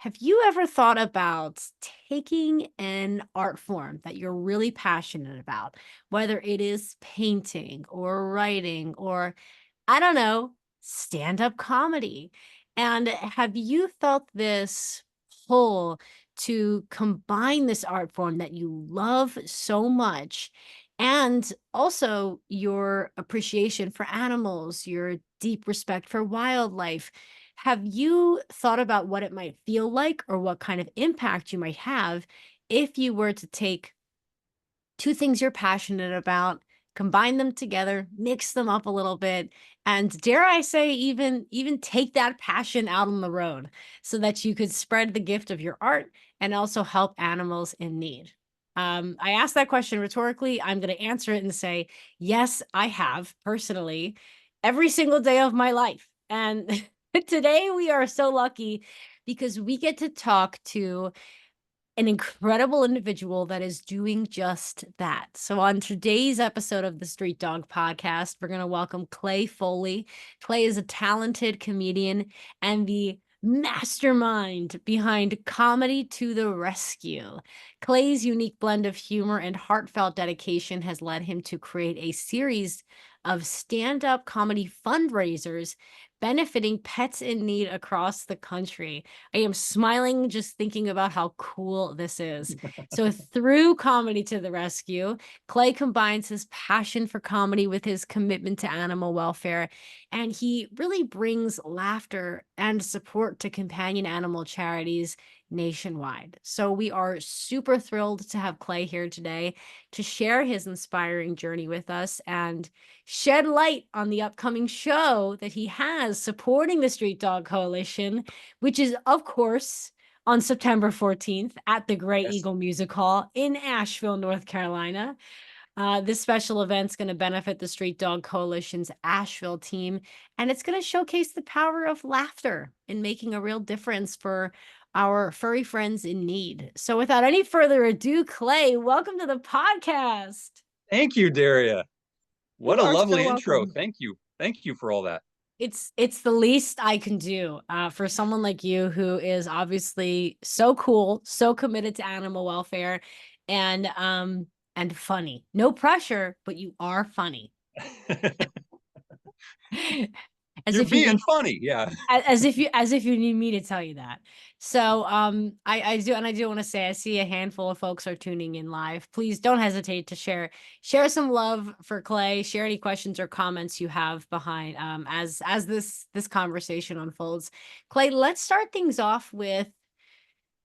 Have you ever thought about taking an art form that you're really passionate about, whether it is painting or writing or, I don't know, stand-up comedy? And have you felt this pull to combine this art form that you love so much and also your appreciation for animals, your deep respect for wildlife? Have you thought about what it might feel like or what kind of impact you might have if you were to take two things you're passionate about, combine them together, mix them up a little bit, and dare I say, even take that passion out on the road so that you could spread the gift of your art and also help animals in need? I asked that question rhetorically. I'm going to answer it and say, yes, I have personally every single day of my life. And today we are so lucky because we get to talk to an incredible individual that is doing just that. So, on today's episode of the Street Dog Podcast, we're going to welcome Clay Foley. Clay is a talented comedian and the mastermind behind Comedy to the Rescue. Clay's unique blend of humor and heartfelt dedication has led him to create a series of stand up comedy fundraisers benefiting pets in need across the country. I am smiling just thinking about how cool this is. So, through Comedy to the Rescue, Clay combines his passion for comedy with his commitment to animal welfare, and he really brings laughter and support to companion animal charities nationwide. So, we are super thrilled to have Clay here today to share his inspiring journey with us and shed light on the upcoming show that he has supporting the Street Dog Coalition, which is, of course, on September 14th at the Gray Yes. Eagle Music Hall in Asheville, North Carolina. This special event's going to benefit the Street Dog Coalition's Asheville team, and it's going to showcase the power of laughter in making a real difference for our furry friends in need. So, without any further ado, Clay, welcome to the podcast. Thank you, Daria. You What a are so lovely intro. welcome. Thank you. Thank you for all that. It's the least I can do, for someone like you who is obviously so cool, so committed to animal welfare, and funny. No pressure, but you are funny. As You're if you being need funny. Yeah. as if you need me to tell you that. So, I do want to say I see a handful of folks are tuning in live. Please don't hesitate to share some love for Clay. Share any questions or comments you have behind as this conversation unfolds. Clay, let's start things off with,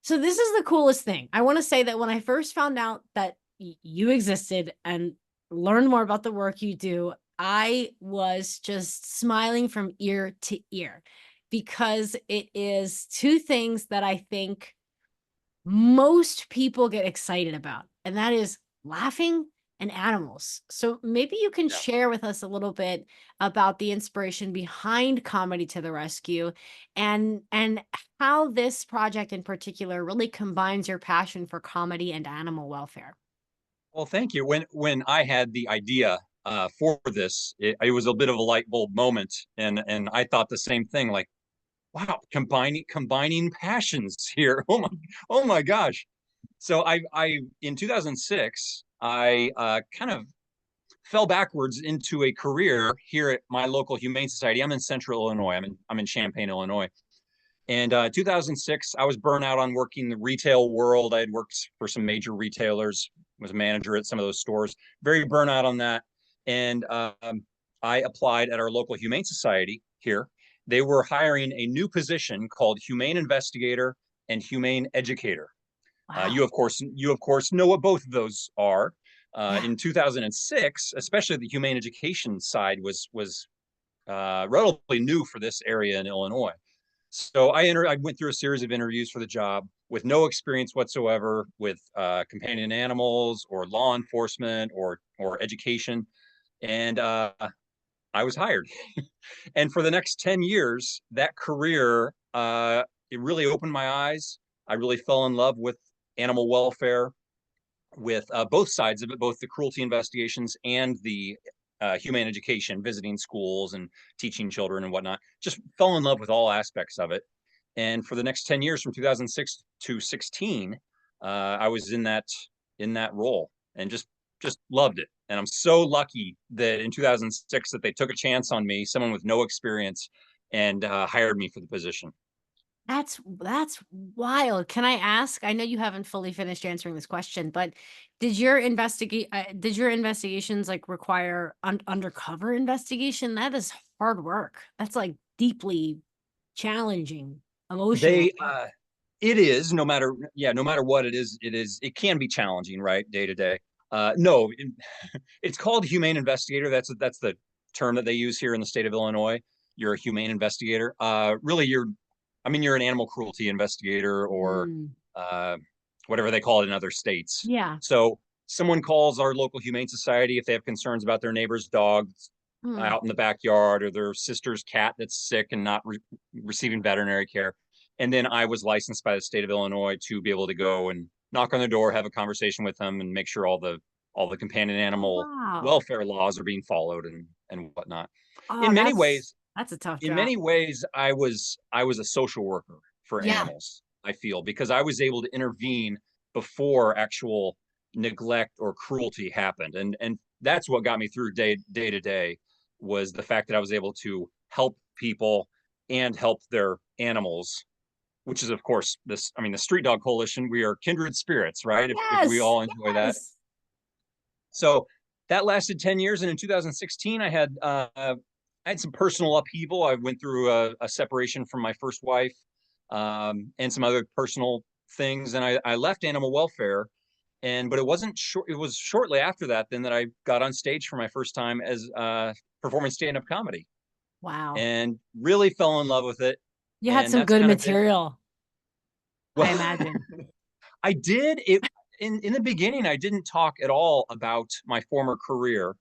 so this is the coolest thing. I want to say that when I first found out that you existed and learned more about the work you do, I was just smiling from ear to ear because it is two things that I think most people get excited about, and that is laughing and animals. So maybe you can Yeah. share with us a little bit about the inspiration behind Comedy to the Rescue and how this project in particular really combines your passion for comedy and animal welfare. Well, thank you. When I had the idea for this, it was a bit of a light bulb moment, and I thought the same thing. Like, wow, combining passions here. Oh my gosh. So I in 2006, I kind of fell backwards into a career here at my local humane society. I'm in Central Illinois. I'm in Champaign, Illinois. And 2006, I was burnt out on working the retail world. I had worked for some major retailers, was a manager at some of those stores, very burnt out on that. And I applied at our local humane society here. They were hiring a new position called humane investigator and humane educator. Wow. You of course know what both of those are. Yeah. In 2006, especially the humane education side was relatively new for this area in Illinois. So I went through a series of interviews for the job with no experience whatsoever with companion animals or law enforcement or education, and I was hired. And for the next 10 years, that career it really opened my eyes. I really fell in love with animal welfare, with both sides of it, both the cruelty investigations and the humane education, visiting schools and teaching children and whatnot. Just fell in love with all aspects of it. And for the next 10 years, from 2006 to 16, I was in that role, and just loved it. And I'm so lucky that in 2006 that they took a chance on me, someone with no experience, and hired me for the position. That's wild. Can I ask? I know you haven't fully finished answering this question, but did your investigations like require undercover investigation? That is hard work. That's like deeply challenging emotionally. They It is, no matter what it can be challenging, right, day to day. No, it's called humane investigator. That's the term that they use here in the state of Illinois. You're a humane investigator. Really, you're an animal cruelty investigator, or Mm, uh, whatever they call it in other states. yeah. So someone calls our local humane society if they have concerns about their neighbor's dog Mm. out in the backyard, or their sister's cat that's sick and not receiving veterinary care. And then I was licensed by the state of Illinois to be able to go and knock on the door, have a conversation with them, and make sure all the companion Oh, animal wow. welfare laws are being followed, and whatnot. Oh, In many ways, that's a tough in job. many ways, I was a social worker for Yeah. animals. I feel, because I was able to intervene before actual neglect or cruelty happened, and that's what got me through day to day, was the fact that I was able to help people and help their animals, which is, of course, the Street Dog Coalition. We are kindred spirits, right? If we Yes. all enjoy that. Yes. So that lasted 10 years. And in 2016, I had some personal upheaval. I went through a separation from my first wife, and some other personal things. And I left animal welfare. But it wasn't short. It was shortly after that then that I got on stage for my first time as performing stand-up comedy, Wow. and really fell in love with it. You had And some that's good kind of been, material, I well, imagine. I did it in the beginning. I didn't talk at all about my former career,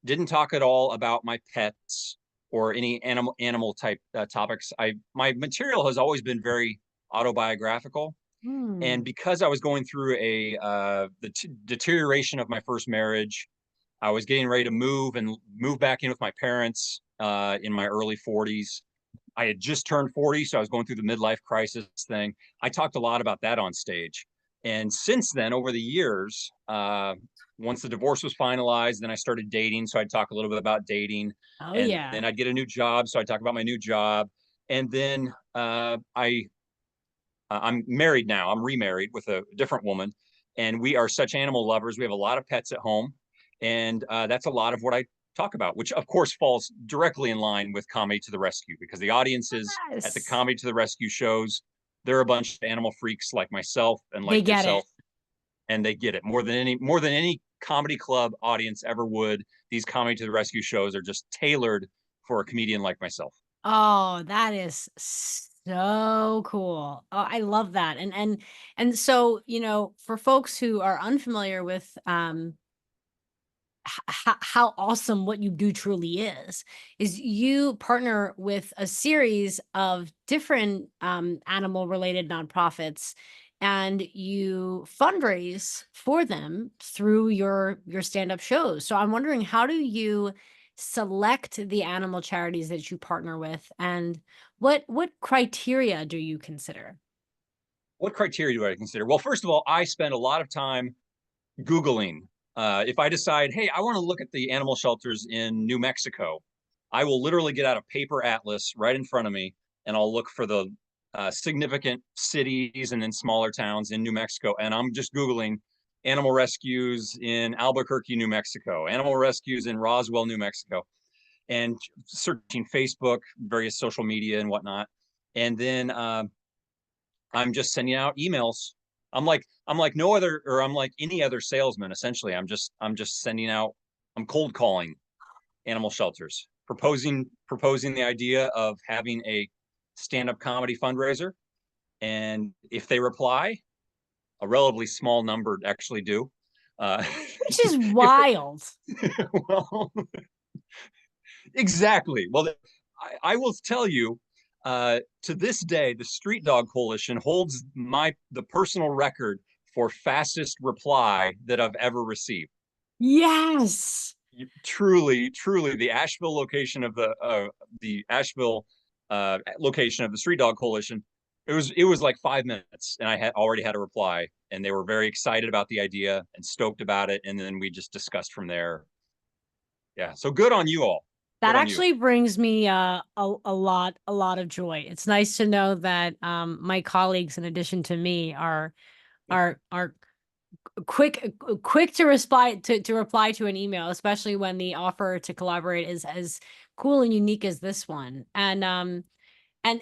didn't talk at all about my pets or any animal type topics. I My material has always been very autobiographical, and Hmm. because I was going through the deterioration of my first marriage, I was getting ready to move back in with my parents in my early 40s. I had just turned 40, so I was going through the midlife crisis thing. I talked a lot about that on stage. And since then, over the years, once the divorce was finalized, then I started dating. So I'd talk a little bit about dating. Oh, And yeah. then I'd get a new job. So I'd talk about my new job. And then I'm married now. I'm remarried with a different woman. And we are such animal lovers. We have a lot of pets at home. And that's a lot of what I talk about, which of course falls directly in line with Comedy to the Rescue, because the audiences at the Yes. Comedy to the Rescue shows, they're a bunch of animal freaks like myself and They like get it. yourself, and they get it more than any comedy club audience ever would. These Comedy to the Rescue shows are just tailored for a comedian like myself. Oh, that is so cool. Oh, I love that. And so, for folks who are unfamiliar with how awesome what you do truly is you partner with a series of different animal related nonprofits, and you fundraise for them through your stand-up shows. So I'm wondering, how do you select the animal charities that you partner with, and what criteria do you consider? What criteria do I consider? Well, first of all, I spend a lot of time Googling. If I decide, hey, I want to look at the animal shelters in New Mexico, I will literally get out a paper atlas right in front of me, and I'll look for the significant cities and then smaller towns in New Mexico. And I'm just Googling animal rescues in Albuquerque, New Mexico, animal rescues in Roswell, New Mexico, and searching Facebook, various social media and whatnot. And then I'm just sending out emails. I'm like no other, or I'm like any other salesman. Essentially, I'm just sending out. I'm cold calling animal shelters, proposing the idea of having a stand up comedy fundraiser, and if they reply, a relatively small number actually do. Uh, Which is if wild. well, exactly. Well, I will tell you, to this day, the Street Dog Coalition holds the personal record for fastest reply that I've ever received. Yes. Truly, truly, the Asheville location of the Street Dog Coalition It was like 5 minutes, and I had already had a reply, and they were very excited about the idea and stoked about it, and then we just discussed from there. Yeah, so good on you all. That Good on you. actually brings me a lot of joy. It's nice to know that my colleagues, in addition to me, are quick to reply to an email, especially when the offer to collaborate is as cool and unique as this one. And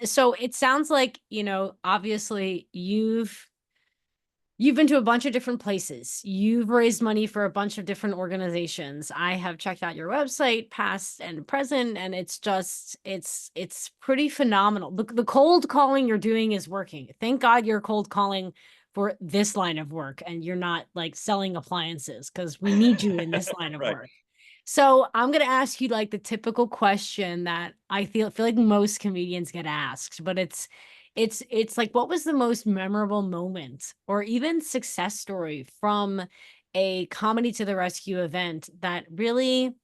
so it sounds like, obviously you've been to a bunch of different places. You've raised money for a bunch of different organizations. I have checked out your website, past and present, and it's pretty phenomenal. The cold calling you're doing is working. Thank God you're cold calling for this line of work and you're not like selling appliances, because we need you in this line of Right. work. So I'm gonna ask you like the typical question that I feel like most comedians get asked, but it's like, what was the most memorable moment or even success story from a comedy to the rescue event that really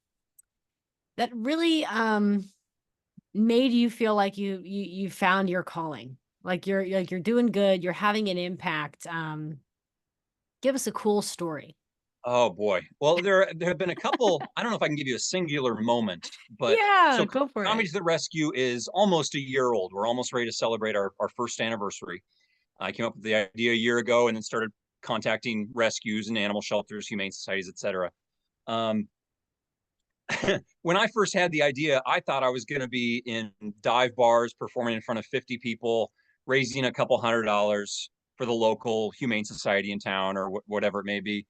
made you feel like you found your calling, like you're doing good, you're having an impact. Give us a cool story. Oh boy. Well, there have been a couple. I don't know if I can give you a singular moment, but Yeah, so go for Comedy it. to the Rescue is almost a year old. We're almost ready to celebrate our first anniversary. I came up with the idea a year ago and then started contacting rescues and animal shelters, humane societies, etc. Um, when I first had the idea, I thought I was going to be in dive bars performing in front of 50 people, raising a couple $100 for the local humane society in town or whatever it may be.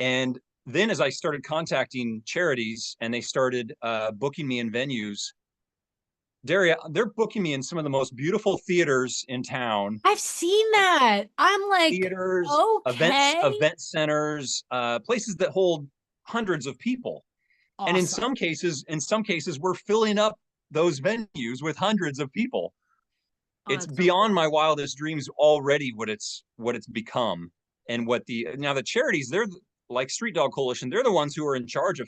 And then as I started contacting charities and they started booking me in venues, Daria, they're booking me in some of the most beautiful theaters in town, I've seen that. I'm like, theaters, okay, event centers, places that hold hundreds of people. And awesome. in some cases, we're filling up those venues with hundreds of people. Oh, It's that's so beyond cool. my wildest dreams already what it's become. And what the charities, they're like Street Dog Coalition, they're the ones who are in charge of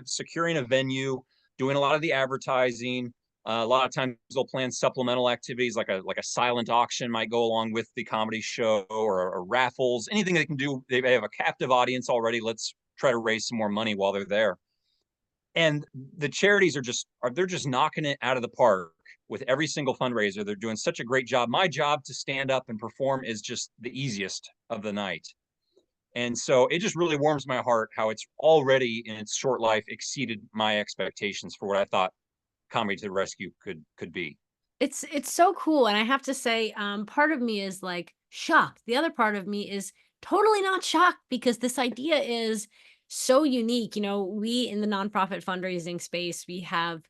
securing a venue, doing a lot of the advertising. A lot of times they'll plan supplemental activities like a silent auction might go along with the comedy show, or raffles, anything they can do. They have a captive audience already. Let's try to raise some more money while they're there. And the charities they're just knocking it out of the park with every single fundraiser. They're doing such a great job. My job to stand up and perform is just the easiest of the night. And so it just really warms my heart how it's already in its short life exceeded my expectations for what I thought Comedy to the Rescue could be. It's so cool, and I have to say, part of me is, like, shocked. The other part of me is totally not shocked because this idea is so unique. We in the nonprofit fundraising space, we have,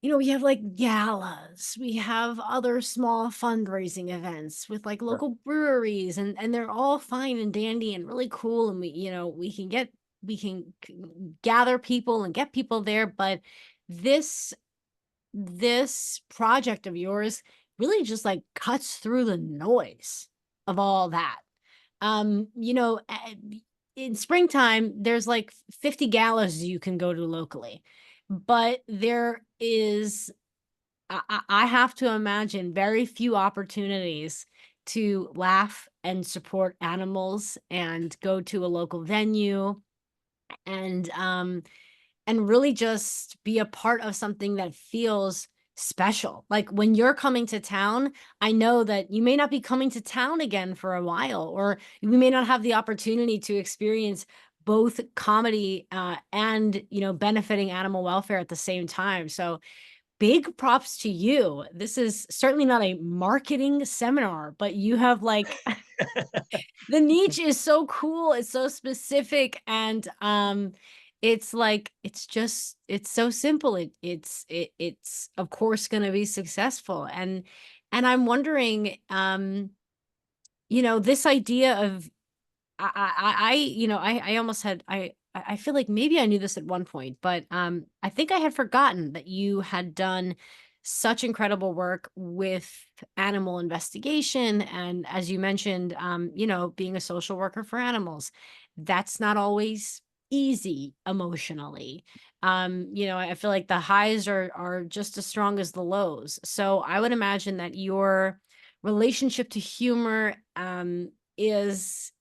like, galas, we have other small fundraising events with, like, Sure. local breweries, and they're all fine and dandy and really cool, and we can gather people and get people there, but this this project of yours really just like cuts through the noise of all that. In springtime, there's like 50 galas you can go to locally, but there is, I have to imagine, very few opportunities to laugh and support animals and go to a local venue and really just be a part of something that feels special. Like when you're coming to town, I know that you may not be coming to town again for a while, or we may not have the opportunity to experience both comedy and benefiting animal welfare at the same time. So big props to you. This is certainly not a marketing seminar, but you have like the niche is so cool, it's so specific, and, it's like it's so simple. It's of course gonna be successful, and I'm wondering, this idea of I almost had I feel like maybe I knew this at one point, but, I think I had forgotten that you had done such incredible work with animal investigation, and as you mentioned, being a social worker for animals. That's not always easy emotionally. I feel like the highs are just as strong as the lows. So I would imagine that your relationship to humor is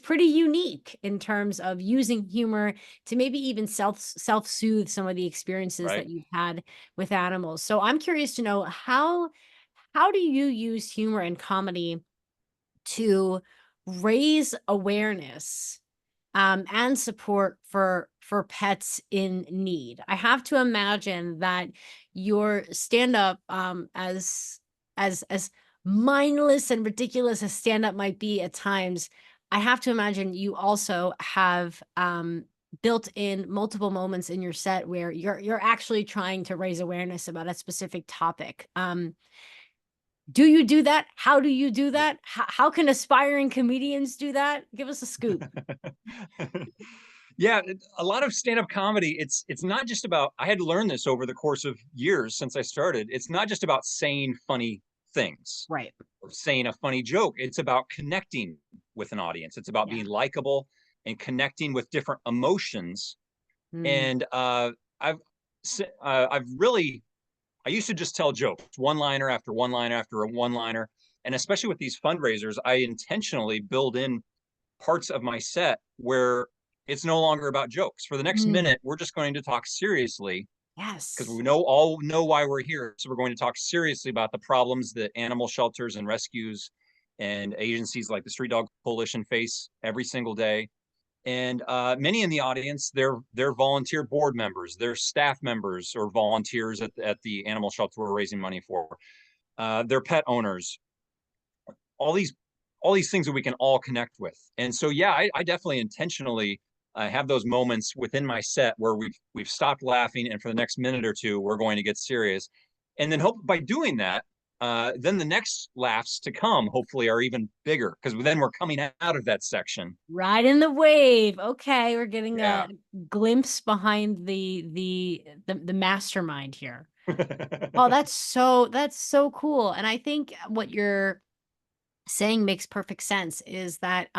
pretty unique in terms of using humor to maybe even self-soothe some of the experiences Right. that you've had with animals. So I'm curious to know how do you use humor and comedy to raise awareness and support for pets in need? I have to imagine that your stand up, as mindless and ridiculous as stand up might be at times, I have to imagine you also have built in multiple moments in your set where you're actually trying to raise awareness about a specific topic. Do you do that? How do you do Yeah. that? How can aspiring comedians do that? Give us a scoop. Yeah, a lot of stand-up comedy, it's not just about, I had to learn this over the course of years since I started. It's not just about saying funny things Right. or saying a funny joke. It's about connecting with an audience. It's about Yeah. being likable and connecting with different emotions. Mm. And I've I've really, I used to just tell jokes, one liner after one liner after a one liner. And especially with these fundraisers, I intentionally build in parts of my set where it's no longer about jokes. For the next Mm. minute, we're just going to talk seriously because Yes. we know why we're here. So we're going to talk seriously about the problems that animal shelters and rescues and agencies like the Street Dog Coalition face every single day. And many in the audience, they're volunteer board members, they're staff members or volunteers at the animal shelter we're raising money for. They're pet owners, all these all these things that we can all connect with. And so yeah, I definitely intentionally have those moments within my set where we've stopped laughing, and for the next minute or two we're going to get serious, and then hope by doing that, then the next laughs to come hopefully are even bigger because then we're coming out of that section. Ride in the wave. Okay, we're getting Yeah. a glimpse behind the mastermind here. Oh, that's so cool. And I think what you're saying makes perfect sense is that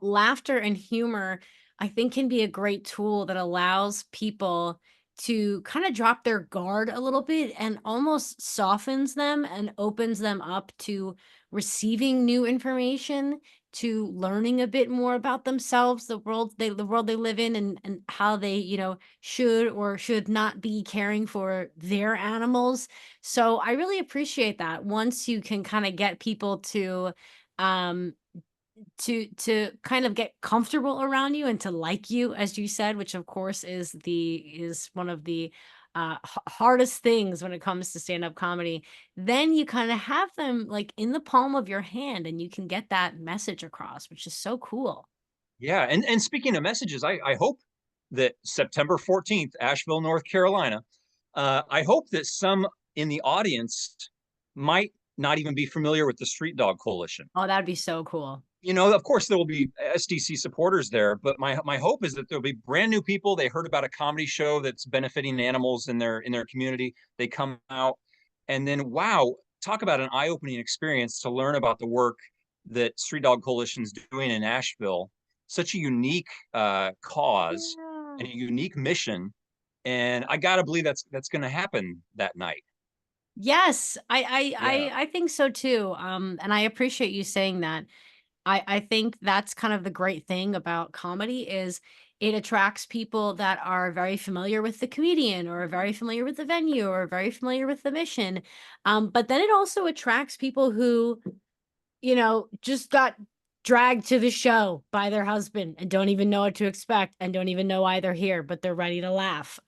laughter and humor I think can be a great tool that allows people to kind of drop their guard a little bit and almost softens them and opens them up to receiving new information, to learning a bit more about themselves, the world they live in, and how they should or should not be caring for their animals. So I really appreciate that once you can kind of get people um to kind of get comfortable around you and to like you, as you said, which of course is one of the hardest things when it comes to stand-up comedy. Then you kind of have them like in the palm of your hand and you can get that message across, which is so cool. Yeah, and speaking of messages, I hope that September 14th, Asheville, North Carolina, I hope that some in the audience might not even be familiar with the Street Dog Coalition. Oh, that'd be so cool. You know, of course there will be SDC supporters there, but my hope is that there'll be brand new people. They heard about a comedy show that's benefiting animals in their community. They come out, and then wow, talk about an eye-opening experience to learn about the work that Street Dog Coalition's doing in Asheville. Such a unique cause Yeah. and a unique mission, and I gotta believe that's going to happen that night. Yes, I I Yeah. I I think so too. And I appreciate you saying that. I think that's kind of the great thing about comedy is it attracts people that are very familiar with the comedian or very familiar with the venue or very familiar with the mission. But then it also attracts people who just got dragged to the show by their husband and don't even know what to expect and don't even know why they're here, but they're ready to laugh.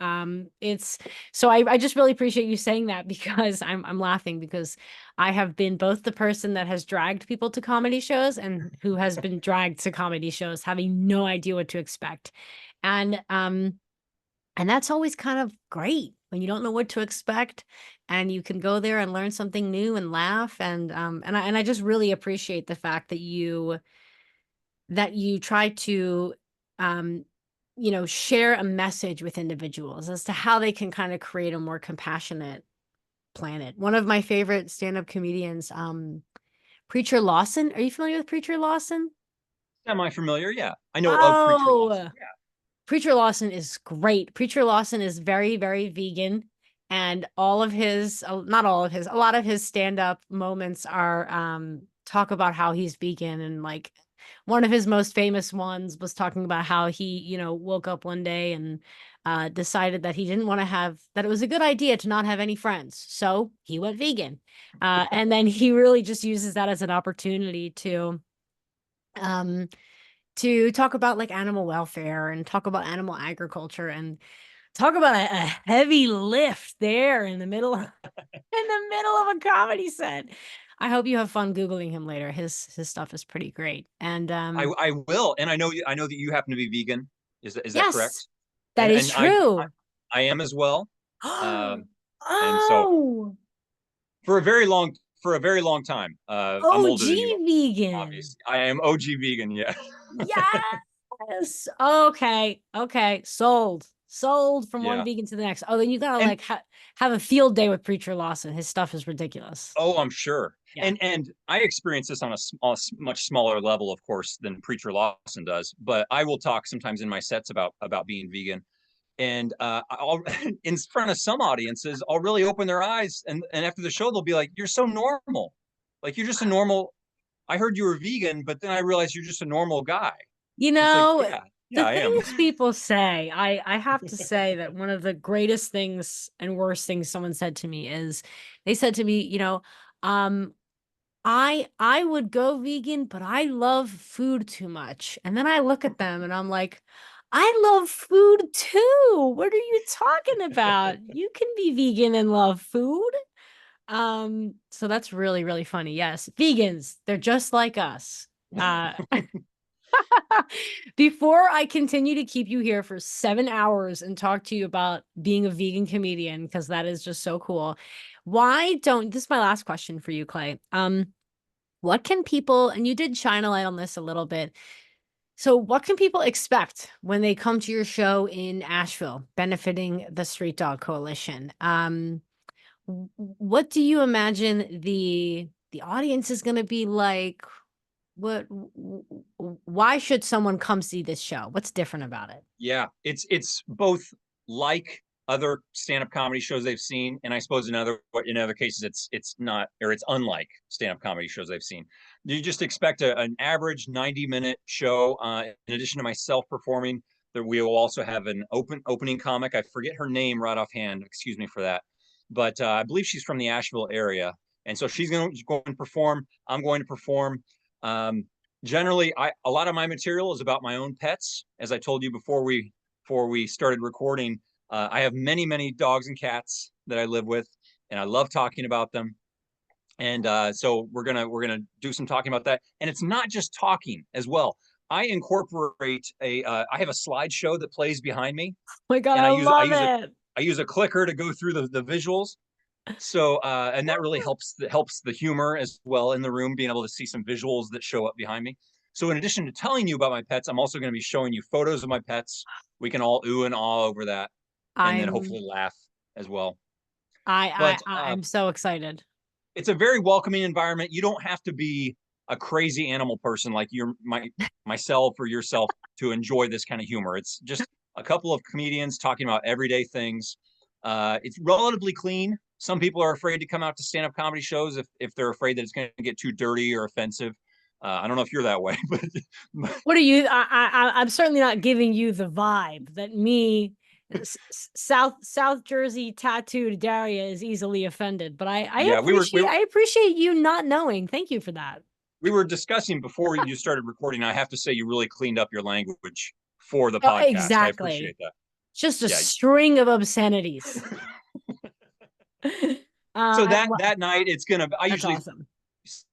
It's so I just really appreciate you saying that because I'm laughing because I have been both the person that has dragged people to comedy shows and who has been dragged to comedy shows having no idea what to expect. And that's always kind of great when you don't know what to expect and you can go there and learn something new and laugh and I just really appreciate the fact that you try to um share a message with individuals as to how they can kind of create a more compassionate planet. One of my favorite stand-up comedians, Preacher Lawson. Are you familiar with Preacher Lawson? Semi familiar, yeah. I know of Preacher Lawson. Oh, Preacher Lawson is great. Preacher Lawson is very, very vegan, And all of his, not all of his, a lot of his stand-up moments are talk about how he's vegan. And like one of his most famous ones was talking about how he, woke up one day and decided that he didn't want to have, that it was a good idea to not have any friends. So he went vegan. And then he really just uses that as an opportunity um, to talk about like animal welfare and talk about animal agriculture and talk about a heavy lift there in the middle in the middle of a comedy set. I hope you have fun Googling him later. His stuff is pretty great. And I will, and I know that you happen to be vegan. Is that yes, correct? that is I true. I am as well. Um, and so Oh, for a very long for a very long time, I'm older than you, OG vegan. obviously. I am OG vegan. Yeah. Yes. Okay. Okay. Sold. Sold from one Yeah. vegan to the next. Oh, then you gotta And like have a field day with Preacher Lawson. His stuff is ridiculous. oh, I'm sure. Yeah. And I experience this on a much smaller level, of course, than Preacher Lawson does. But I will talk sometimes in my sets about being vegan, and I'll in front of some audiences, I'll really open their eyes, and after the show, they'll be like, "You're so normal, like you're just a normal. I heard you were vegan, but then I realized you're just a normal guy." You It's like, know, yeah, yeah, the I am. things people say, I have to say that one of the greatest things and worst things someone said to me is they said to me, um, I would go vegan, but I love food too much. And then I look at them and I'm like, I love food too. What are you talking about? You can be vegan and love food. So that's really, really funny. Yes, vegans, they're just like us. Uh Before I continue to keep you here for 7 hours and talk to you about being a vegan comedian, because that is just so cool. Why don't, this is my last question for you, Clay. What can people, and you did shine a light on this a little bit. So what can people expect when they come to your show in Asheville, benefiting the Street Dog Coalition? What do you imagine the audience is going to be like? What why should someone come see this show? What's different about it? Yeah, it's both like other stand-up comedy shows they've seen, and I suppose in other cases it's not, or it's unlike stand-up comedy shows they've seen. You just expect an average 90-minute show. In addition to myself performing, that we will also have an opening comic. I forget her name right offhand. Excuse me for that, but I believe she's from the Asheville area, and so she's going to perform. I'm going to perform. Um, Generally, a lot of my material is about my own pets. As I told you before we started recording, I have many dogs and cats that I live with, and I love talking about them. And so we're gonna do some talking about that. And it's not just talking as well. I incorporate I have a slideshow that plays behind me, Oh my God, and I love it. I use a clicker to go through the visuals. So and that really helps the humor as well in the room, being able to see some visuals that show up behind me. So in addition to telling you about my pets, I'm also going to be showing you photos of my pets. We can all ooh and ah over that, and then I'm hopefully laugh as well. I But I'm so excited. it's a very welcoming environment. You don't have to be a crazy animal person like myself or yourself to enjoy this kind of humor. It's just a couple of comedians talking about everyday things. It's relatively clean. Some people are afraid to come out to stand-up comedy shows if they're afraid that it's going to get too dirty or offensive. I don't know if you're that way, but What are you? I'm certainly not giving you the vibe that me, South Jersey tattooed Daria is easily offended. But yeah, I appreciate you not knowing. Thank you for that. we were discussing before you started recording. I have to say you really cleaned up your language for the Oh, podcast. I exactly. appreciate that. Just a Yeah. string of obscenities. So Well, that night it's gonna, I that's usually awesome.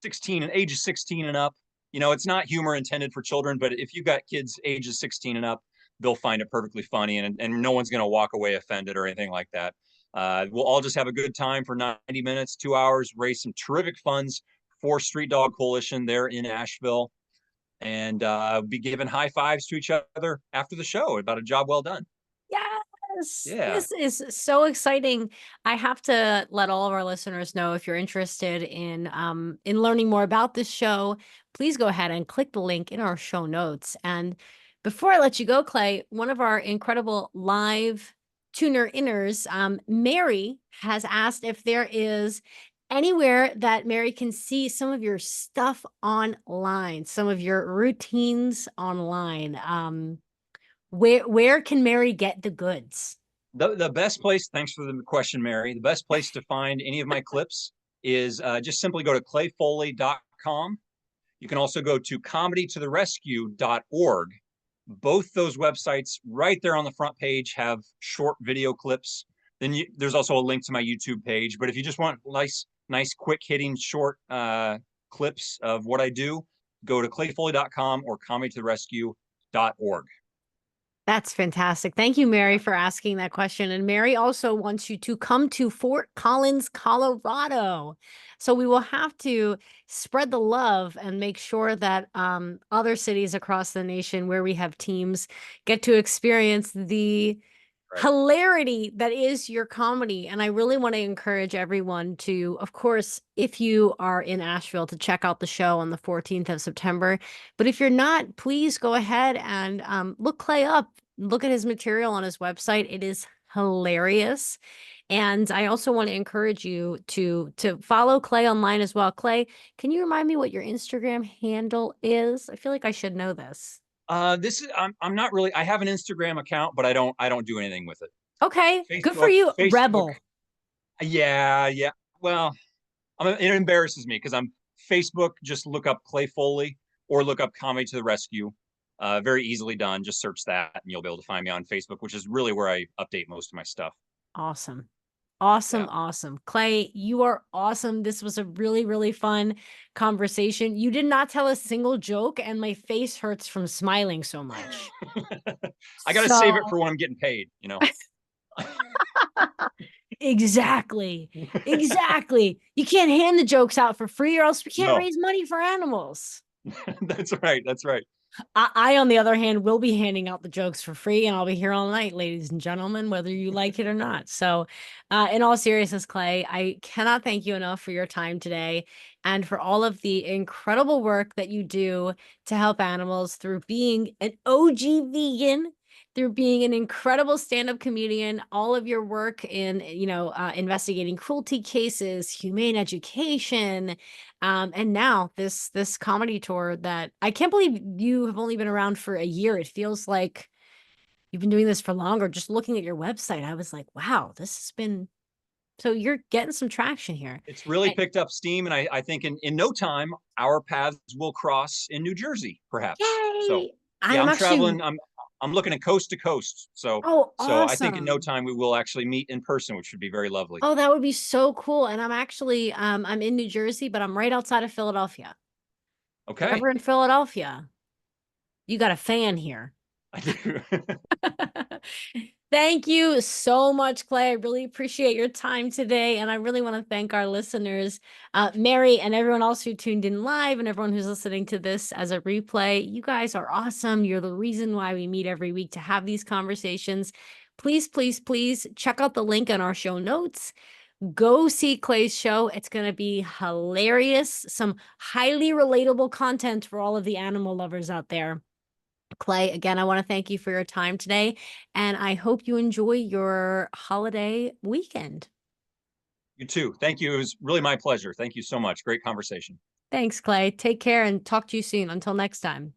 16 and ages 16 and up. You know, it's not humor intended for children, but if you got kids ages 16 and up, they'll find it perfectly funny, and no one's going to walk away offended or anything like that. We'll all just have a good time for 90 minutes, 2 hours, raise some terrific funds for Street Dog Coalition there in Asheville, and be giving high fives to each other after the show about a job well done. Yes, Yeah. this is so exciting. I have to let all of our listeners know if you're interested in learning more about this show, please go ahead and click the link in our show notes. And before I let you go, Clay, one of our incredible live tuner inners, Mary has asked if there is anywhere that Mary can see some of your stuff online, some of your routines online. Where can Mary get the goods? The best place, thanks for the question, Mary. The best place to find any of my clips is just simply go to clayfoley.com. You can also go to comedytotherescue.org. Both those websites right there on the front page have short video clips. Then there's also a link to my YouTube page. But if you just want nice quick hitting short clips of what I do, go to clayfoley.com or comedytotherescue.org. That's fantastic. Thank you, Mary, for asking that question. And Mary also wants you to come to Fort Collins, Colorado. So we will have to spread the love and make sure that other cities across the nation where we have teams get to experience the Right. hilarity that is your comedy. And I really want to encourage everyone to, of course, if you are in Asheville, to check out the show on the 14th of September. But if you're not, please go ahead and look Clay up. Look at his material on his website. It is hilarious. And I also want to encourage you to follow Clay online as well. Clay, can you remind me what your Instagram handle is? I feel like I should know this. This is I'm not really. I have an Instagram account, but I don't do anything with it. Okay, good for Facebook, you, Facebook. Rebel. Yeah. Well, it embarrasses me because I'm Facebook. Just look up Clay Foley or look up Comedy to the Rescue. Very easily done. Just search that and you'll be able to find me on Facebook, which is really where I update most of my stuff. Awesome. Yeah. Awesome. Clay, you are awesome. This was a really, really fun conversation. You did not tell a single joke, and my face hurts from smiling so much. I got to save it So, for when I'm getting paid, you know? exactly. Exactly. You can't hand the jokes out for free, or else we can't No, raise money for animals. that's right. That's right. On the other hand, will be handing out the jokes for free, and I'll be here all night, ladies and gentlemen, whether you like it or not. So, in all seriousness, Clay, I cannot thank you enough for your time today and for all of the incredible work that you do to help animals through being an OG vegan, through being an incredible stand-up comedian, all of your work in, investigating cruelty cases, humane education, and now this comedy tour that I can't believe you have only been around for a year. It feels like you've been doing this for longer. Just looking at your website, I was like, wow, this has been so you're getting some traction here. It's really And picked up steam. And I think in no time, our paths will cross in New Jersey, perhaps. So yay! yeah, I'm I'm actually traveling. I'm looking at coast to coast. oh, So I think in no awesome. time we will actually meet in person, which would be very lovely. Oh, that would be so cool. And I'm actually I'm in New Jersey, but I'm right outside of Philadelphia. If you're Okay. ever in Philadelphia, you got a fan here. I do. Thank you so much, Clay. I really appreciate your time today. And I really want to thank our listeners, Mary, and everyone else who tuned in live, and everyone who's listening to this as a replay. You guys are awesome. You're the reason why we meet every week to have these conversations. Please check out the link in our show notes. Go see Clay's show. It's going to be hilarious. Some highly relatable content for all of the animal lovers out there. Clay, again, I want to thank you for your time today, and I hope you enjoy your holiday weekend. You too. Thank you. It was really my pleasure. Thank you so much. Great conversation. Thanks, Clay. Take care and talk to you soon. Until next time.